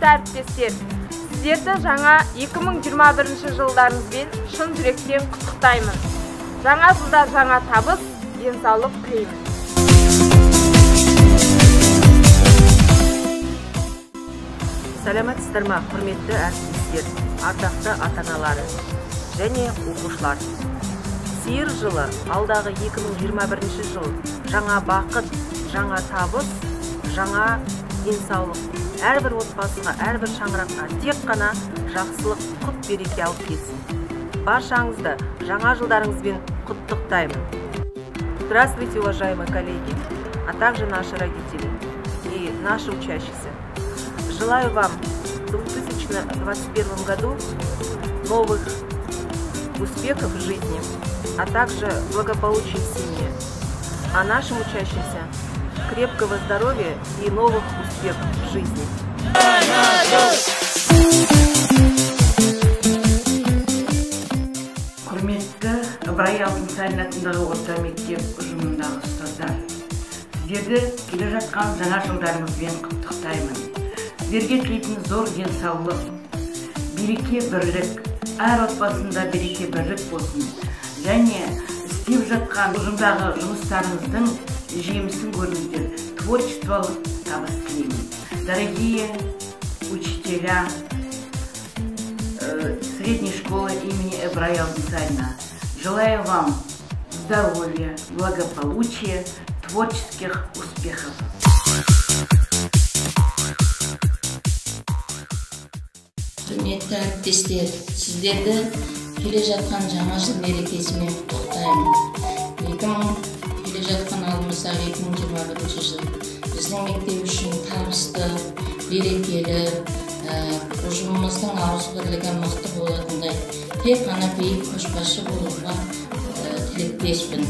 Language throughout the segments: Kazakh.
құрметті әріптестер, сіздерді жаңа 2021 жылдарыңызбен шын жүректен құттықтаймын. Жаңа жылда жаңа табыс, денсаулық тілеймін. Сәлеметсіздер ме, құрметті әріптестер, ардақты ата-аналары және оқушылар. Сиыр жылы алдағы 2021 жыл жаңа бақыт, жаңа табыс, жаңа денсаулық. Әрбір отбасыға, әрбір шаңыраққа тек қана жақсылық, құт береке алып келсін. Баршаңызды жаңа жылдарыңызбен құттықтаймын. Здравствуйте, уважаемые коллеги, а также наши родители и наши учащиеся. Желаю вам в 2021 году новых успехов в жизни, а также благополучия в семье, а нашим учащимся крепкого здоровья и новых успехов в жизни. Құрметті Ыбырай Алтынсарин атындағы орта мектеп ұжымындағы ұстаздар, сіздерді келе жатқан жаңа жылдарыңызбен құттықтаймын. Сіздерге тілейтін зор денсаулық, береке бірлік, әр отбасында береке бірлік болсын, және істеп жатқан ұжымдағы жұмыстарыңыздың жемісін көріңіздер, творчестволық табыс тілеймін. Дорогие учителя средней школы имени Ыбырая Алтынсарина, желаю вам здоровья, благополучия, творческих успехов. Құрметті әріптестер, сіздерді келе жатқан жаңа жыл мерекесімен құттықтаймын. Келе жатқан алдымыздағы 2021 жыл біздің мектеп үшін табысты, берекелі, ұжымымыздың ауызбірлігі мықты болатындай, тек қана биік көшбасшы болуға тілектеспін.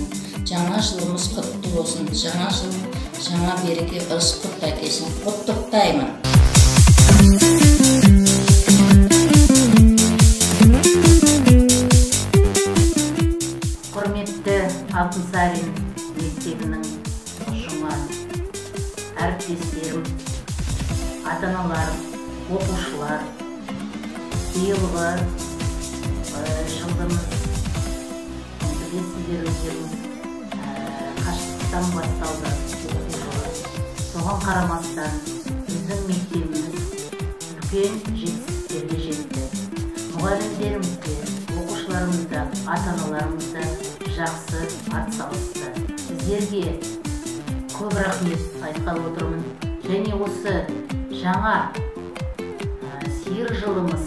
Жаңа жылымыз құтты болсын, жаңа жыл, жаңа береке, ырыс-құт әкелсін. Құттықтаймын. Құрметті Алтынсарин мектебінің ұжымы, әріптестерім, ата-аналарым, оқушылар, биылғы жылдымыз білесіздер өздеріңіз қашықтықтан басталды. Соған қарамастан біздің мектебіміз үлкен жетістіктерге жетті. Мұғалімдерімізге, оқушыларымызда, ата-аналарымызда жақсы атсалысты. Сіздерге көп рахмет айтқалы отырмын. Және осы жаңа сиыр жылымыз,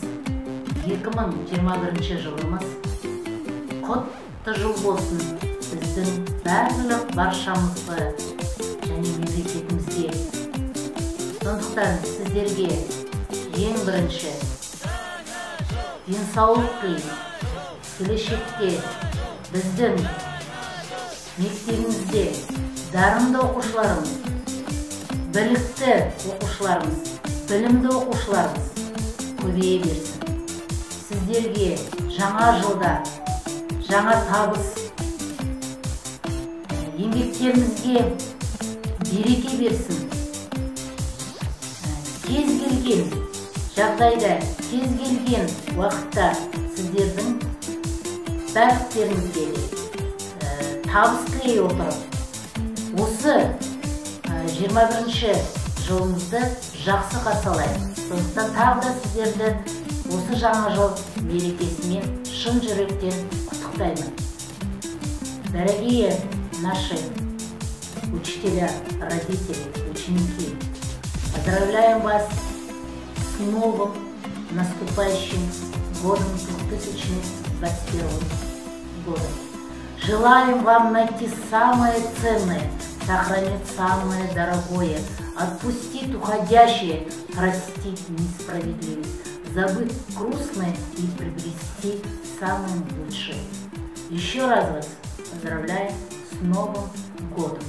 2021 жылымыз құтты жыл болсын біздің барлық баршамызға және мемлекетімізге. Сондықтан сіздерге ең бірінші денсаулық тілеймін. Келешекте біздің мектебімізде дарынды оқушыларымыз, білікті оқушыларымыз, білімді оқушыларымыз көбейе берсін. Сіздерге жаңа жылда жаңа табыс, еңбектеріңізге береке берсін. Кез келген жағдайда, кез келген уақытта сіздердің бәріктеріңізге табыс тілей отырып, осы 21 жылымызды жақсы қарсалайық. Сондықтан тағы да сіздерді осы жаңа жыл мерекесімен шын жүректен құттықтаймын. Дорогие наши учителя, родители, ученики, поздравляем вас с новым наступающим годом 2021 года. Желаем вам найти самое ценное, сохранить самое дорогое, отпустить уходящее, простить несправедливость, забыть грустное и приобрести самое лучшее. Еще раз вас поздравляю с Новым годом!